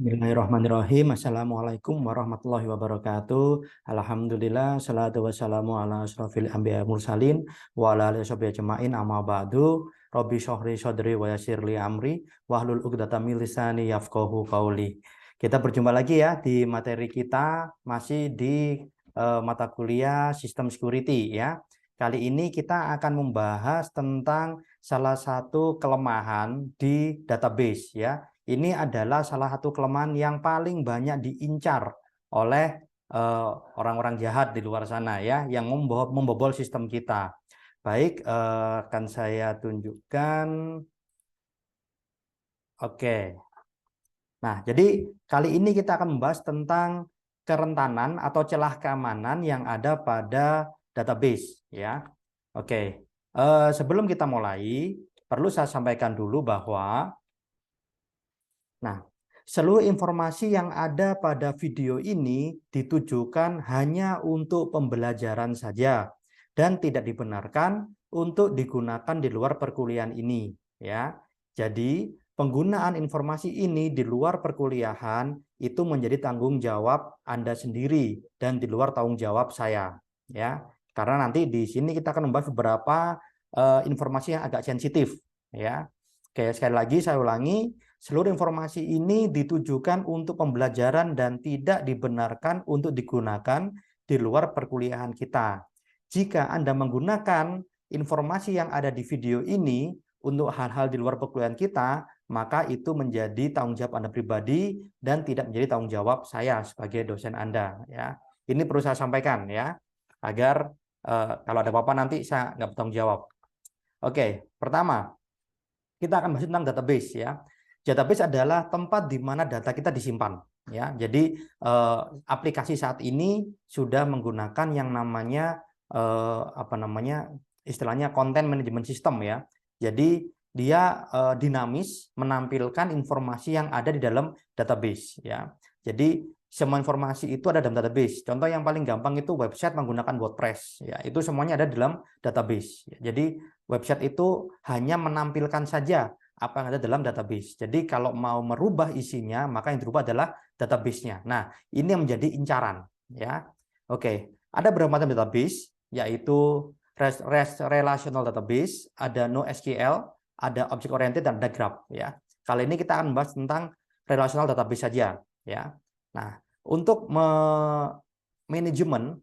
Bismillahirrahmanirrahim. Assalamualaikum warahmatullahi wabarakatuh. Alhamdulillah, salatu wassalamu ala asrafil anbiya mursalin wa ala alihi washabihi ajma'in amma ba'du. Rabbi shrahli sadri wa yassirli amri wahlul 'uqdatam min lisani yafqahu qawli. Kita berjumpa lagi ya di materi kita masih di mata kuliah Sistem Security ya. Kali ini kita akan membahas tentang salah satu kelemahan di database ya. Ini adalah salah satu kelemahan yang paling banyak diincar oleh orang-orang jahat di luar sana ya, yang membobol sistem kita. Baik, akan saya tunjukkan. Oke. Nah, jadi kali ini kita akan membahas tentang kerentanan atau celah keamanan yang ada pada database ya. Oke. Sebelum kita mulai, perlu saya sampaikan dulu bahwa seluruh informasi yang ada pada video ini ditujukan hanya untuk pembelajaran saja dan tidak dibenarkan untuk digunakan di luar perkuliahan ini ya. Jadi, penggunaan informasi ini di luar perkuliahan itu menjadi tanggung jawab Anda sendiri dan di luar tanggung jawab saya ya. Karena nanti di sini kita akan membahas beberapa informasi yang agak sensitif ya. Oke, sekali lagi saya ulangi, seluruh informasi ini ditujukan untuk pembelajaran dan tidak dibenarkan untuk digunakan di luar perkuliahan kita. Jika Anda menggunakan informasi yang ada di video ini untuk hal-hal di luar perkuliahan kita, maka itu menjadi tanggung jawab Anda pribadi dan tidak menjadi tanggung jawab saya sebagai dosen Anda. Ya, ini perlu saya sampaikan ya, agar kalau ada apa-apa nanti saya nggak bertanggung jawab. Oke, pertama kita akan bahas tentang database ya. Database adalah tempat di mana data kita disimpan ya. Jadi aplikasi saat ini sudah menggunakan yang namanya istilahnya content management system ya. Jadi dia dinamis menampilkan informasi yang ada di dalam database ya. Jadi semua informasi itu ada dalam database. Contoh yang paling gampang itu website menggunakan WordPress ya. Itu semuanya ada dalam database. Jadi website itu hanya menampilkan saja apa yang ada dalam database. Jadi kalau mau merubah isinya, maka yang dirubah adalah database-nya. Nah, ini yang menjadi incaran ya. Oke, ada beberapa macam database, yaitu relational database, ada NoSQL, ada object oriented dan ada graph ya. Kali ini kita akan membahas tentang relational database saja ya. Nah, untuk manajemen,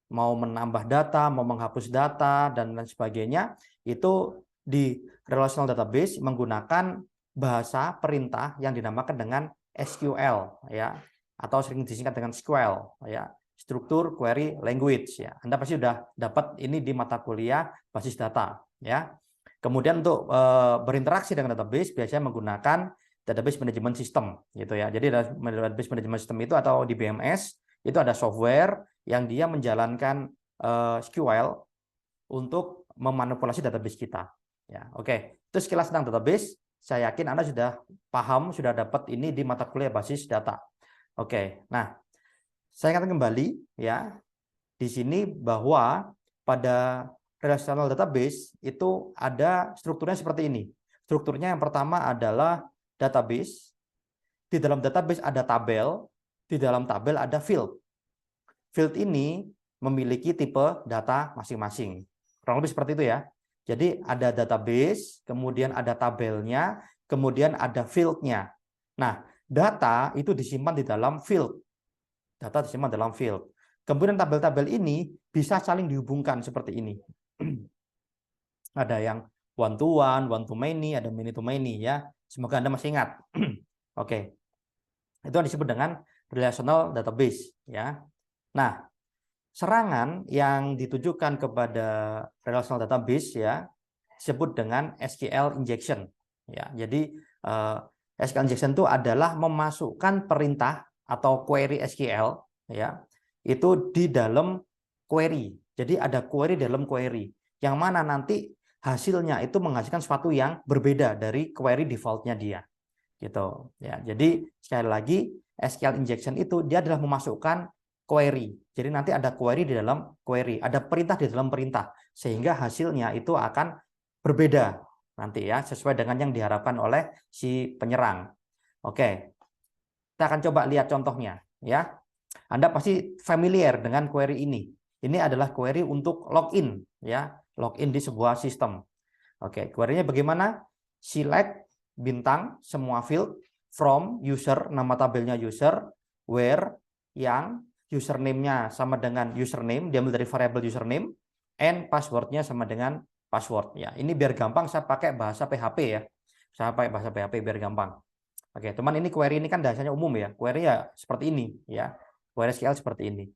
mau menambah data, mau menghapus data, dan lain sebagainya, itu di relational database menggunakan bahasa perintah yang dinamakan dengan SQL, ya, atau sering disingkat dengan SQL, ya, struktur query language. Ya. Anda pasti sudah dapat ini di mata kuliah basis data. Ya. Kemudian untuk berinteraksi dengan database biasanya menggunakan database management system, gitu ya. Jadi database management system itu atau di BMS itu ada software yang dia menjalankan SQL untuk memanipulasi database kita. Ya, oke. Itu sekilas tentang database. Saya yakin Anda sudah paham, sudah dapat ini di mata kuliah basis data. Oke. Nah, saya ingatkan kembali ya di sini bahwa pada relational database itu ada strukturnya seperti ini. Strukturnya yang pertama adalah database. Di dalam database ada tabel, di dalam tabel ada field. Field ini memiliki tipe data masing-masing. Kurang lebih seperti itu ya. Jadi ada database, kemudian ada tabelnya, kemudian ada field-nya. Nah, data itu disimpan di dalam field. Data disimpan dalam field. Kemudian tabel-tabel ini bisa saling dihubungkan seperti ini. Ada yang one to many, ada many to many ya. Semoga Anda masih ingat. Oke. Itu yang disebut dengan relational database ya. Nah, serangan yang ditujukan kepada relational database ya disebut dengan SQL injection ya. Jadi SQL injection itu adalah memasukkan perintah atau query SQL ya itu di dalam query. Jadi ada query dalam query yang mana nanti hasilnya itu menghasilkan sesuatu yang berbeda dari query defaultnya dia gitu ya. Jadi sekali lagi SQL injection itu dia adalah memasukkan query. Jadi nanti ada query di dalam query, ada perintah di dalam perintah sehingga hasilnya itu akan berbeda nanti ya sesuai dengan yang diharapkan oleh si penyerang. Oke. Kita akan coba lihat contohnya, ya. Anda pasti familiar dengan query ini. Ini adalah query untuk login, ya, login di sebuah sistem. Oke, query-nya bagaimana? Select bintang semua field from user, nama tabelnya user, where yang username-nya sama dengan username, diambil dari variabel username, and password-nya sama dengan password. Ya, ini biar gampang saya pakai bahasa PHP ya. Saya pakai bahasa PHP biar gampang. Oke, teman, ini query ini kan dasarnya umum ya. Query ya seperti ini ya. Query SQL seperti ini.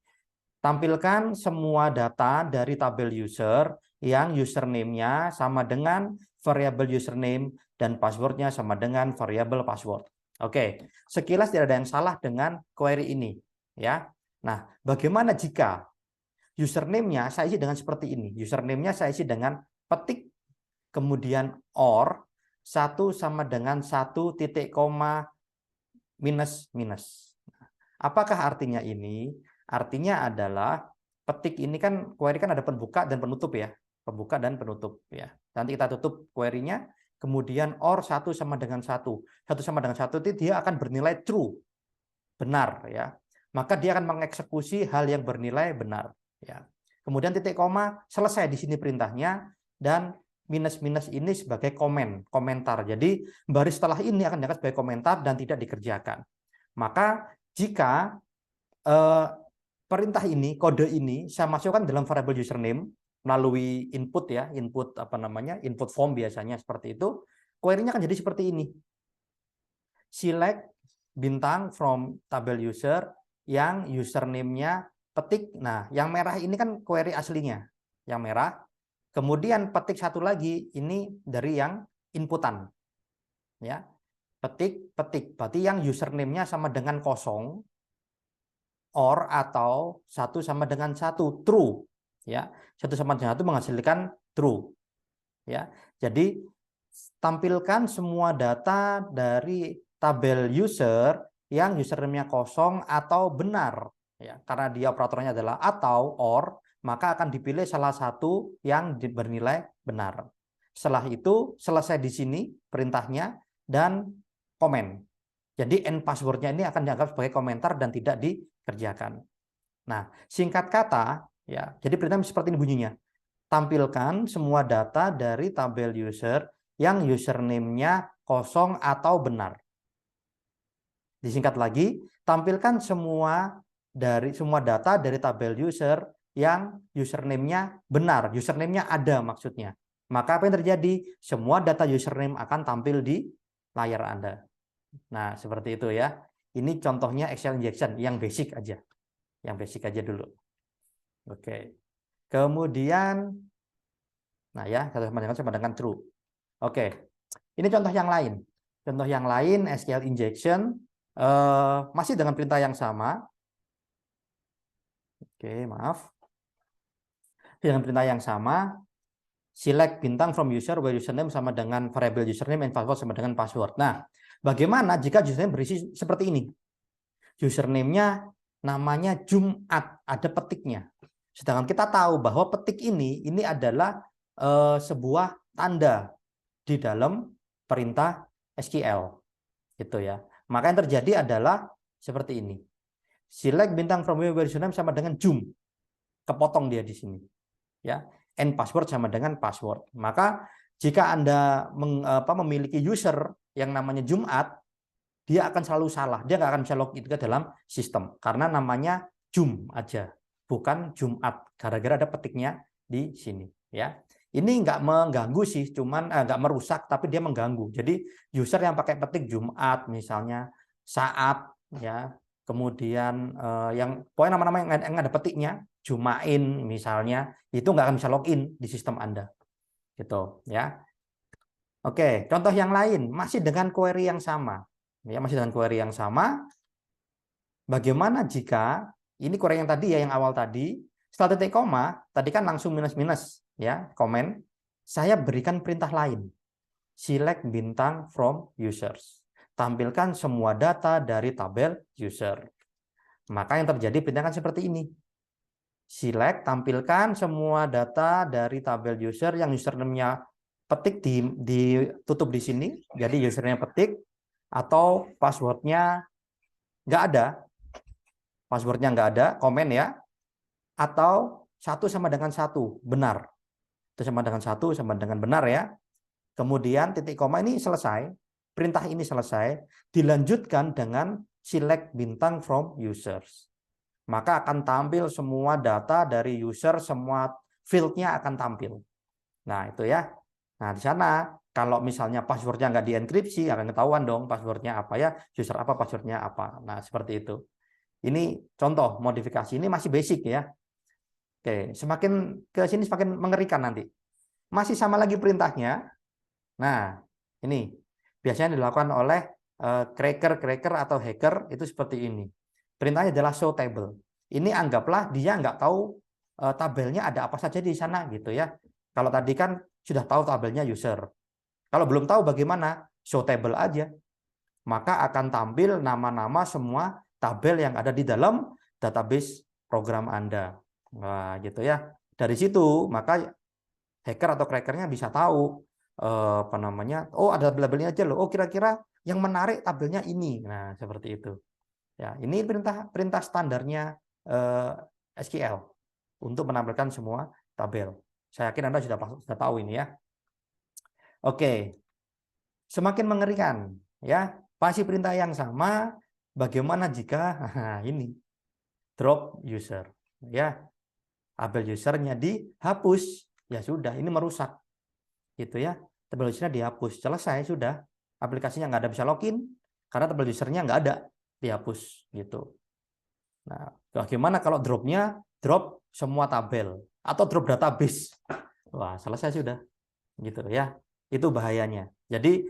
Tampilkan semua data dari tabel user yang username-nya sama dengan variabel username dan password-nya sama dengan variabel password. Oke, sekilas tidak ada yang salah dengan query ini, ya. Nah, bagaimana jika username-nya saya isi dengan seperti ini? Username-nya saya isi dengan petik kemudian or 1 sama dengan 1 titik koma minus minus. Apakah artinya ini? Artinya adalah petik ini kan query kan ada pembuka dan penutup ya. Pembuka dan penutup ya. Nanti kita tutup query-nya, kemudian or 1 sama dengan 1. 1 sama dengan 1 itu dia akan bernilai true. Benar ya. Maka dia akan mengeksekusi hal yang bernilai benar ya. Kemudian titik koma selesai di sini perintahnya, dan minus-minus ini sebagai komentar. Jadi baris setelah ini akan dianggap sebagai komentar dan tidak dikerjakan. Maka jika perintah ini, kode ini saya masukkan dalam variabel username melalui input ya, input apa namanya, input form biasanya seperti itu, query-nya akan jadi seperti ini. Select bintang from tabel user yang username-nya petik. Nah, yang merah ini kan query aslinya, yang merah. Kemudian petik satu lagi ini dari yang inputan, ya. Petik, berarti yang username-nya sama dengan kosong, or atau 1 sama dengan 1, true. Ya, 1 sama dengan 1 menghasilkan true. Ya, jadi tampilkan semua data dari tabel user yang username-nya kosong atau benar. Ya, karena dia operatornya adalah atau or, maka akan dipilih salah satu yang bernilai benar. Setelah itu selesai di sini perintahnya dan komen. Jadi end password-nya ini akan dianggap sebagai komentar dan tidak dikerjakan. Nah, singkat kata, ya, jadi perintah seperti ini bunyinya. Tampilkan semua data dari tabel user yang username-nya kosong atau benar. Disingkat lagi, tampilkan semua data dari tabel user yang username-nya benar, username-nya ada maksudnya. Maka apa yang terjadi? Semua data username akan tampil di layar Anda. Nah, seperti itu ya. Ini contohnya Excel injection yang basic aja. Yang basic aja dulu. Oke. Kemudian, nah ya, sama dengan true. Oke. Ini contoh yang lain. Contoh yang lain SQL injection masih dengan perintah yang sama. Oke, maaf. Dengan perintah yang sama, select bintang from user where username sama dengan variable username and password sama dengan password. Nah, bagaimana jika username berisi seperti ini? Username-nya namanya Jumat, ada petiknya. Sedangkan kita tahu bahwa petik ini adalah sebuah tanda di dalam perintah SQL. Gitu ya. Maka yang terjadi adalah seperti ini. Select bintang from where username sama dengan Jum. Kepotong dia di sini. Ya, and password sama dengan password. Maka jika Anda memiliki user yang namanya Jumat, dia akan selalu salah. Dia nggak akan bisa login ke dalam sistem karena namanya Jum aja, bukan Jumat. Gara-gara ada petiknya di sini. Ya, ini nggak mengganggu sih, cuman nggak merusak, tapi dia mengganggu. Jadi user yang pakai petik Jumat misalnya, saat, ya, kemudian yang pokoknya nama-nama yang ada petiknya, Jumain misalnya, itu nggak akan bisa login di sistem Anda. Gitu ya. Oke, contoh yang lain masih dengan query yang sama. Ya, masih dengan query yang sama. Bagaimana jika ini query yang tadi ya, yang awal tadi, setelah titik koma, tadi kan langsung minus-minus ya, komen. Saya berikan perintah lain. Select bintang from users. Tampilkan semua data dari tabel user. Maka yang terjadi perintah kan seperti ini. Select, tampilkan semua data dari tabel user yang username-nya petik ditutup di sini. Jadi username petik atau passwordnya nggak ada, passwordnya nggak ada, komen ya, atau 1 sama dengan 1, benar. Itu sama dengan 1 sama dengan benar ya. Kemudian titik koma ini selesai, perintah ini selesai, dilanjutkan dengan select bintang from users. Maka akan tampil semua data dari user, semua field-nya akan tampil. Nah, itu ya. Nah, di sana kalau misalnya passwordnya nggak dienkripsi, akan ketahuan dong passwordnya apa ya, user apa, passwordnya apa. Nah, seperti itu. Ini contoh modifikasi, ini masih basic ya. Oke, semakin ke sini semakin mengerikan nanti. Masih sama lagi perintahnya. Nah, ini biasanya dilakukan oleh cracker atau hacker itu seperti ini. Perintahnya adalah show table. Ini anggaplah dia nggak tahu tabelnya ada apa saja di sana gitu ya. Kalau tadi kan sudah tahu tabelnya user. Kalau belum tahu bagaimana, show table aja. Maka akan tampil nama-nama semua tabel yang ada di dalam database program Anda. Nah, gitu ya. Dari situ maka hacker atau crackernya bisa tahu apa namanya, oh ada tabelnya aja loh, oh kira-kira yang menarik tabelnya ini. Nah, seperti itu ya. Ini perintah standarnya SQL untuk menampilkan semua tabel. Saya yakin Anda sudah tahu ini ya. Oke, semakin mengerikan ya, pasti perintah yang sama. Bagaimana jika ini drop user ya, tabel usernya dihapus, ya sudah, ini merusak gitu ya. Tabel usernya dihapus, selesai sudah, aplikasinya nggak ada bisa login karena tabel usernya nggak ada, dihapus gitu. Nah, bagaimana kalau dropnya drop semua tabel atau drop database? Wah, selesai sudah gitu ya. Itu bahayanya. Jadi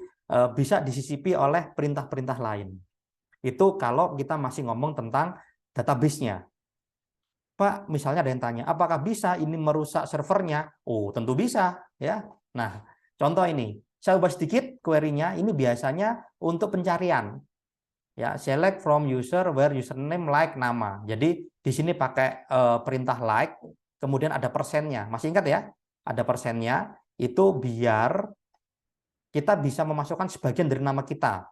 bisa disisipi oleh perintah-perintah lain. Itu kalau kita masih ngomong tentang database-nya. Pak, misalnya ada yang tanya, apakah bisa ini merusak servernya? Oh, tentu bisa ya. Nah, contoh ini, saya ubah sedikit query-nya. Ini biasanya untuk pencarian. Ya, select from user where username like nama. Jadi di sini pakai perintah like, kemudian ada persennya. Masih ingat ya? Ada persennya itu biar kita bisa memasukkan sebagian dari nama kita.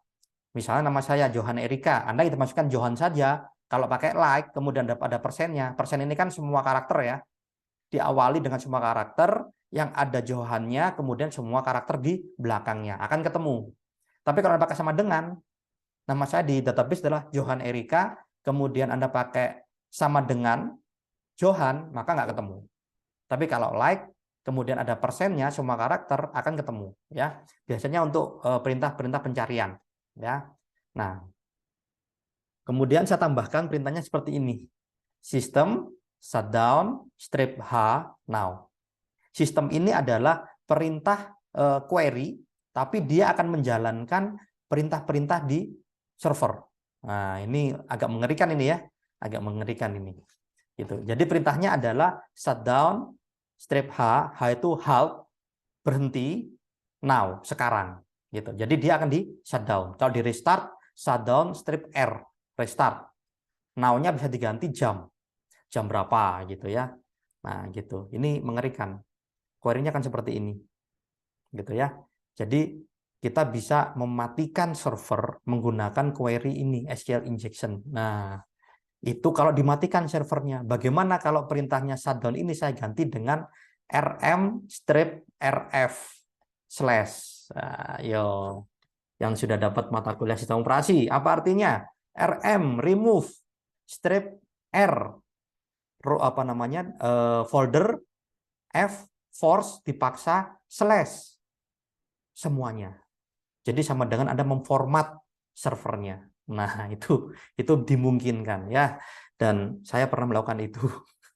Misalnya nama saya Johan Erika, Anda kita masukkan Johan saja. Kalau pakai like, kemudian ada persennya. Persen ini kan semua karakter ya. Diawali dengan semua karakter, yang ada Johannya, kemudian semua karakter di belakangnya. Akan ketemu. Tapi kalau Anda pakai sama dengan, nama saya di database adalah Johan Erika, kemudian Anda pakai sama dengan Johan, maka nggak ketemu. Tapi kalau like, kemudian ada persennya, semua karakter akan ketemu. Ya, biasanya untuk perintah-perintah pencarian. Ya, nah, kemudian saya tambahkan perintahnya seperti ini. System shutdown strip H now. Sistem ini adalah perintah query, tapi dia akan menjalankan perintah-perintah di server. Nah, ini agak mengerikan ini ya, agak mengerikan ini. Gitu. Jadi perintahnya adalah shutdown strip H, H itu halt, berhenti, now, sekarang. Gitu. Jadi dia akan di shutdown. Kalau di restart, shutdown strip R, restart. Now-nya bisa diganti jam berapa gitu ya. Nah, gitu. Ini mengerikan. Query-nya kan seperti ini. Gitu ya. Jadi kita bisa mematikan server menggunakan query ini, SQL injection. Nah, itu kalau dimatikan servernya. Bagaimana kalau perintahnya shutdown ini saya ganti dengan rm-rf/. Nah, yo, yang sudah dapat mata kuliah sistem operasi, apa artinya? rm remove strip r apa namanya folder f force dipaksa slash semuanya. Jadi sama dengan Anda memformat servernya. Nah, itu dimungkinkan ya. Dan saya pernah melakukan itu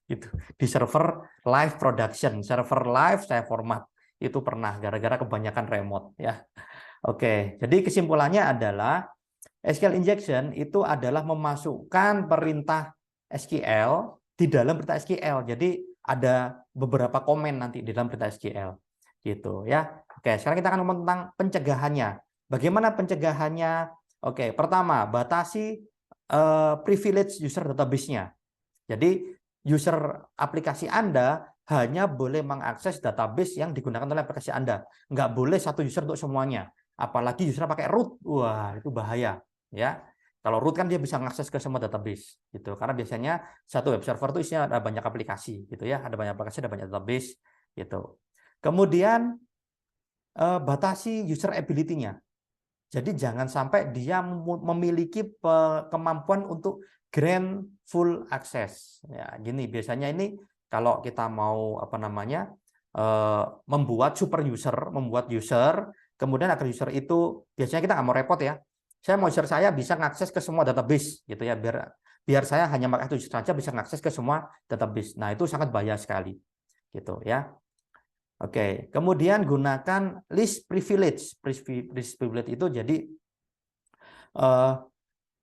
itu di server live production, server live saya format. Itu pernah gara-gara kebanyakan remote ya. Oke, jadi kesimpulannya adalah SQL injection itu adalah memasukkan perintah SQL di dalam perintah SQL. Jadi ada beberapa komen nanti di dalam perintah SQL. Gitu ya. Oke, sekarang kita akan ngomong tentang pencegahannya. Bagaimana pencegahannya? Oke, pertama, batasi privilege user database-nya. Jadi user aplikasi Anda hanya boleh mengakses database yang digunakan oleh aplikasi Anda. Nggak boleh satu user untuk semuanya. Apalagi user pakai root. Wah, itu bahaya. Ya, Kalau root kan dia bisa mengakses ke semua database gitu. Karena biasanya satu web server itu isinya ada banyak aplikasi gitu ya, ada banyak aplikasi, ada banyak database gitu. Kemudian batasi user ability-nya. Jadi jangan sampai dia memiliki kemampuan untuk grant full access. Ya, gini biasanya ini kalau kita mau apa namanya membuat super user, membuat user, kemudian agar user itu biasanya kita nggak mau repot ya. Saya mau user saya bisa mengakses ke semua database gitu ya, biar saya hanya pakai itu saja bisa mengakses ke semua database. Nah itu sangat bahaya sekali gitu ya. Oke, kemudian gunakan list privilege. List privilege itu jadi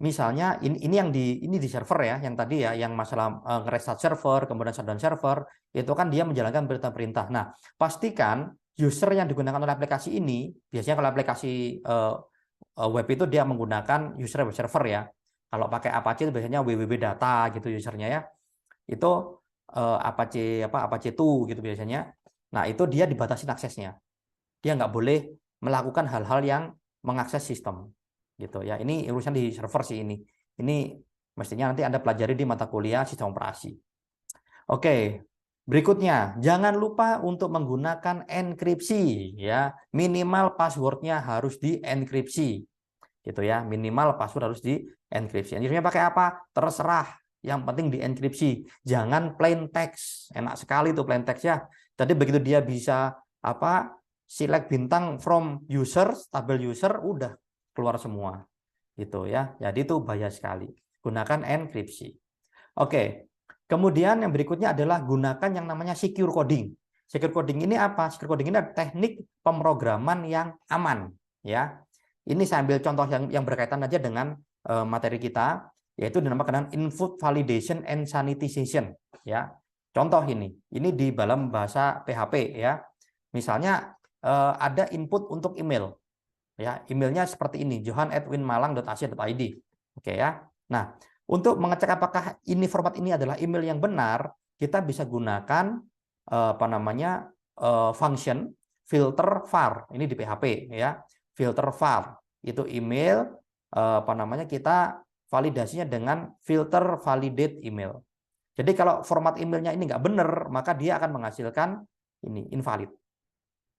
misalnya ini yang ini di server ya, yang tadi ya, yang masalah nge-restart server, kemudian shutdown server, itu kan dia menjalankan perintah-perintah. Nah, pastikan user yang digunakan oleh aplikasi ini, biasanya kalau aplikasi web itu dia menggunakan user web server ya. Kalau pakai Apache itu biasanya www data gitu usernya ya. Itu Apache 2 gitu biasanya. Nah, itu dia dibatasi aksesnya. Dia nggak boleh melakukan hal-hal yang mengakses sistem gitu ya. Ini urusan di server sih ini. Ini mestinya nanti Anda pelajari di mata kuliah sistem operasi. Oke. Berikutnya, jangan lupa untuk menggunakan enkripsi ya. Minimal passwordnya harus dienkripsi. Gitu ya. Minimal password harus dienkripsi. Enkripsinya pakai apa? Terserah. Yang penting dienkripsi. Jangan plain text. Enak sekali tuh plain text ya. Tadi begitu dia bisa apa? Select bintang from user, tabel user, udah keluar semua gitu ya. Jadi itu bahaya sekali. Gunakan enkripsi. Oke. Kemudian yang berikutnya adalah gunakan yang namanya secure coding. Secure coding ini apa? Secure coding ini adalah teknik pemrograman yang aman ya. Ini saya ambil contoh yang berkaitan aja dengan materi kita, yaitu dinamakan input validation and sanitization ya. Contoh ini di dalam bahasa PHP ya. Misalnya ada input untuk email. Ya, emailnya seperti ini, johan@winmalang.ac.id. Oke ya. Nah, untuk mengecek apakah ini format ini adalah email yang benar, kita bisa gunakan apa namanya function filter var. Ini di PHP ya. Filter var itu email apa namanya kita validasinya dengan filter validate email. Jadi kalau format emailnya ini nggak benar, maka dia akan menghasilkan ini invalid.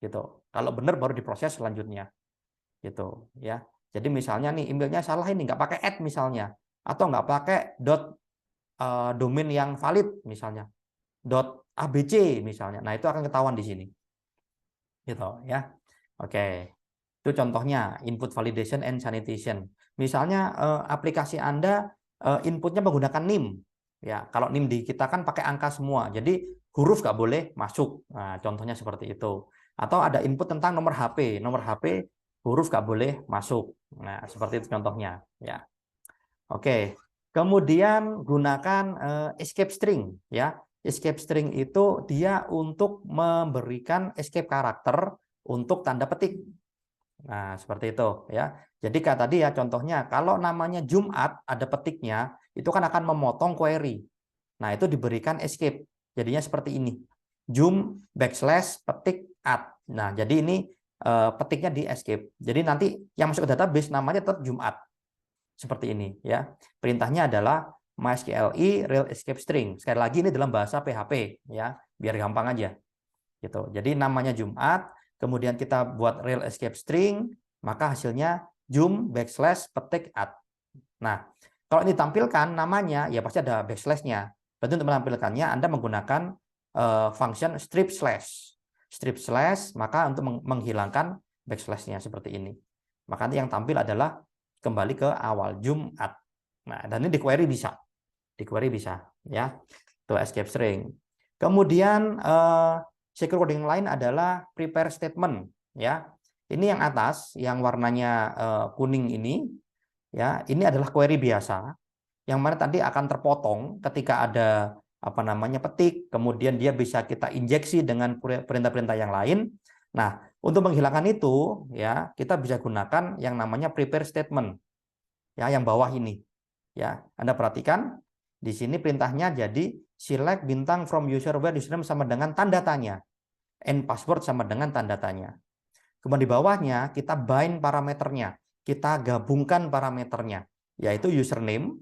Gitu. Kalau benar baru diproses selanjutnya. Gitu ya. Jadi misalnya nih emailnya salah ini nggak pakai @ misalnya atau nggak pakai domain yang valid misalnya .abc misalnya. Nah, itu akan ketahuan di sini. Gitu ya. Oke. Itu contohnya input validation and sanitation. Misalnya aplikasi Anda inputnya menggunakan NIM. Ya, kalau NIM di kita kan pakai angka semua. Jadi huruf nggak boleh masuk. Nah, contohnya seperti itu. Atau ada input tentang nomor HP. Nomor HP huruf nggak boleh masuk. Nah, seperti itu contohnya. Ya. Oke. Kemudian gunakan escape string. Ya. Escape string itu dia untuk memberikan escape karakter untuk tanda petik. Nah, seperti itu ya. Jadi kayak tadi ya contohnya, kalau namanya Jumat ada petiknya, itu kan akan memotong query. Nah, itu diberikan escape. Jadinya seperti ini. Jum petik at. Nah, jadi ini petiknya di escape. Jadi nanti yang masuk ke database namanya tetap Jumat. Seperti ini ya. Perintahnya adalah MySQLi real escape string. Sekali lagi ini dalam bahasa PHP ya, biar gampang aja. Gitu. Jadi namanya Jumat, kemudian kita buat real escape string, maka hasilnya jum petik at. Nah, kalau ini ditampilkan namanya, ya pasti ada backslash-nya. Berarti untuk menampilkannya Anda menggunakan function strip slash. Strip slash, maka untuk menghilangkan backslash-nya seperti ini. Maka nanti yang tampil adalah kembali ke awal Jumat. Nah, dan ini di query bisa. Di query bisa ya. Itu escape string. Kemudian secure coding lain adalah prepare statement ya. Ini yang atas yang warnanya kuning ini ya, ini adalah query biasa yang mana tadi akan terpotong ketika ada apa namanya petik, kemudian dia bisa kita injeksi dengan perintah-perintah yang lain. Nah, untuk menghilangkan itu ya, kita bisa gunakan yang namanya prepare statement. Ya, yang bawah ini. Ya, Anda perhatikan di sini perintahnya jadi select bintang from user where username sama dengan tanda tanya. And password sama dengan tanda tanya. Kemudian di bawahnya kita bind parameternya. Kita gabungkan parameternya. yaitu username,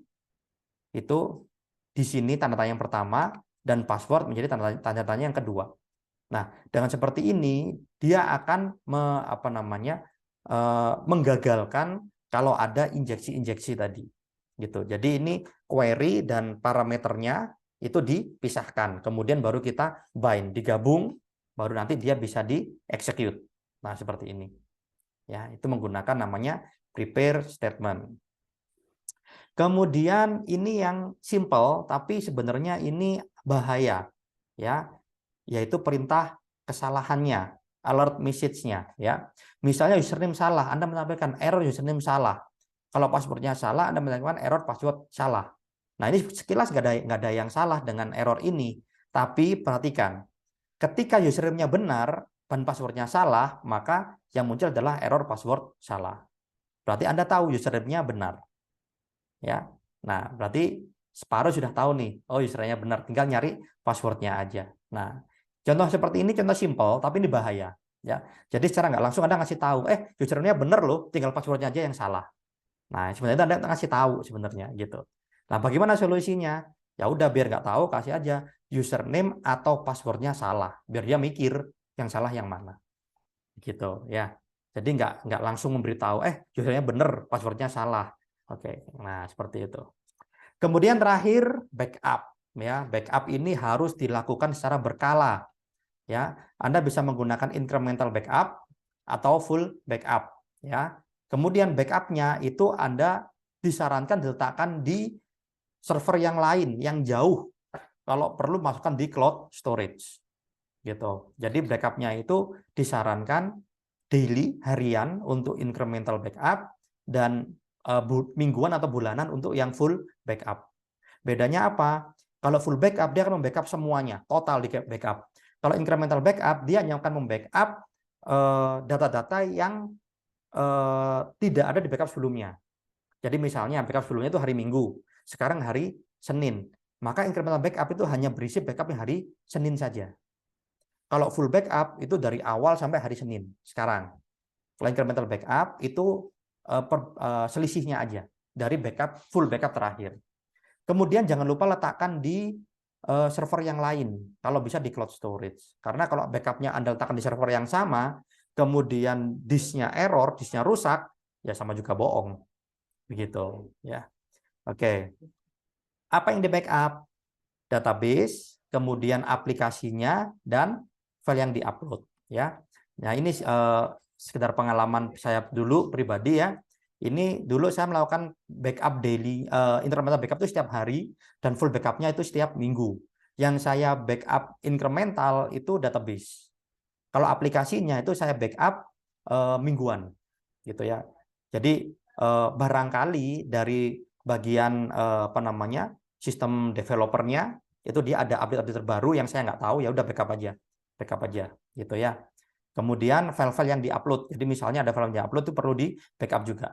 itu di sini tanda tanya yang pertama, dan password menjadi tanda tanya yang kedua. Nah, dengan seperti ini dia akan menggagalkan kalau ada injeksi-injeksi tadi. Gitu. Jadi ini query dan parameternya itu dipisahkan. Kemudian baru kita bind, digabung, baru nanti dia bisa di-execute. Nah, seperti ini. Ya, itu menggunakan namanya prepare statement. Kemudian ini yang simple tapi sebenarnya ini bahaya, ya, yaitu perintah kesalahannya, alert message-nya, ya. Misalnya username salah, Anda menampilkan error username salah. Kalau passwordnya salah, Anda menampilkan error password salah. Nah, ini sekilas nggak ada yang salah dengan error ini. Tapi perhatikan, ketika username-nya benar dan passwordnya salah, maka yang muncul adalah error password salah. Berarti Anda tahu username-nya benar. Ya. Nah, berarti separuh sudah tahu nih, oh username-nya benar, tinggal nyari password-nya aja. Nah, contoh seperti ini contoh simple, tapi ini bahaya. Ya, jadi secara nggak langsung Anda ngasih tahu, username-nya benar loh, tinggal password-nya aja yang salah. Nah, sebenarnya itu Anda ngasih tahu sebenarnya gitu. Nah, bagaimana solusinya? Ya udah biar nggak tahu kasih aja username atau passwordnya salah, biar dia mikir yang salah yang mana. Gitu ya. Jadi nggak langsung memberitahu, username benar, passwordnya salah. Oke, nah seperti itu. Kemudian terakhir backup. Ya, backup ini harus dilakukan secara berkala. Ya, Anda bisa menggunakan incremental backup atau full backup. Ya, kemudian backupnya itu Anda disarankan diletakkan di server yang lain yang jauh. Kalau perlu masukkan di cloud storage. Gitu. Jadi backupnya itu disarankan daily, harian untuk incremental backup dan mingguan atau bulanan untuk yang full backup. Bedanya apa? Kalau full backup dia akan membackup semuanya, total di backup. Kalau incremental backup dia hanya akan membackup data-data yang tidak ada di backup sebelumnya. Jadi misalnya backup sebelumnya itu hari Minggu, sekarang hari Senin. Maka incremental backup itu hanya berisi backup yang hari Senin saja. Kalau full backup itu dari awal sampai hari Senin sekarang. Kalau incremental backup itu selisihnya aja dari backup full backup terakhir. Kemudian jangan lupa letakkan di server yang lain, kalau bisa di cloud storage. Karena kalau backupnya Anda letakkan di server yang sama, kemudian disknya error, disknya rusak, ya sama juga bohong. Begitu, ya. Oke. Apa yang di backup? Database, kemudian aplikasinya dan file yang diupload, ya. Nah, ini sekedar pengalaman saya dulu pribadi ya. Ini dulu saya melakukan backup daily, incremental backup itu setiap hari dan full backupnya itu setiap minggu. Yang saya backup incremental itu database. Kalau aplikasinya itu saya backup mingguan, gitu ya. Jadi barangkali dari bagian sistem developernya itu dia ada update-update terbaru yang saya nggak tahu, ya udah backup aja, gitu ya. Kemudian file-file yang diupload, jadi misalnya ada file yang diupload itu perlu di backup juga.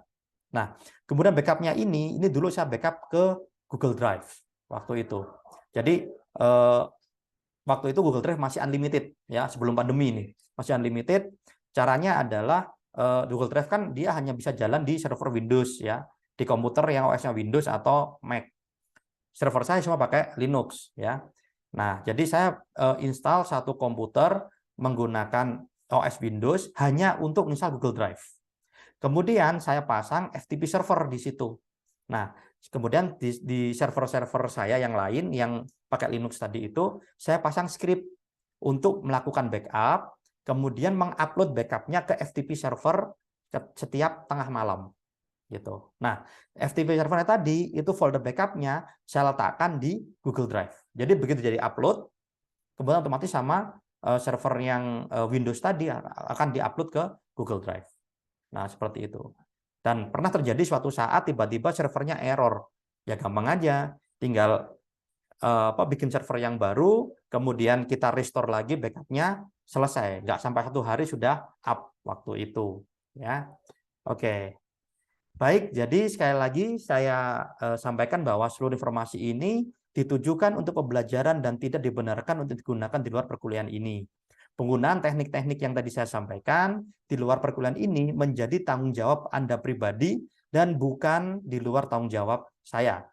Nah, kemudian backupnya ini dulu saya backup ke Google Drive waktu itu. Jadi waktu itu Google Drive masih unlimited ya, sebelum pandemi ini masih unlimited. Caranya adalah Google Drive kan dia hanya bisa jalan di server Windows ya, di komputer yang OS-nya Windows atau Mac. Server saya cuma pakai Linux ya. Nah, jadi saya install satu komputer menggunakan OS Windows hanya untuk install Google Drive. Kemudian saya pasang FTP server di situ. Nah, kemudian di server-server saya yang lain yang pakai Linux tadi itu, saya pasang script untuk melakukan backup, kemudian mengupload backupnya ke FTP server setiap tengah malam. Gitu. Nah, FTP servernya tadi itu folder backupnya saya letakkan di Google Drive. Jadi begitu jadi upload, kemudian otomatis sama server yang Windows tadi akan diupload ke Google Drive. Nah, seperti itu. Dan pernah terjadi suatu saat tiba-tiba servernya error. Ya gampang aja, tinggal bikin server yang baru, kemudian kita restore lagi backupnya, selesai. Nggak sampai 1 hari sudah up waktu itu. Ya, oke. Baik, jadi sekali lagi saya sampaikan bahwa seluruh informasi ini ditujukan untuk pembelajaran dan tidak dibenarkan untuk digunakan di luar perkuliahan ini. Penggunaan teknik-teknik yang tadi saya sampaikan di luar perkuliahan ini menjadi tanggung jawab Anda pribadi dan bukan di luar tanggung jawab saya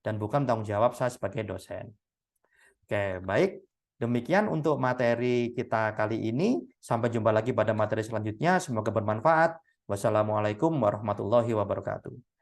dan bukan tanggung jawab saya sebagai dosen. Oke, baik. Demikian untuk materi kita kali ini. Sampai jumpa lagi pada materi selanjutnya. Semoga bermanfaat. Wassalamualaikum warahmatullahi wabarakatuh.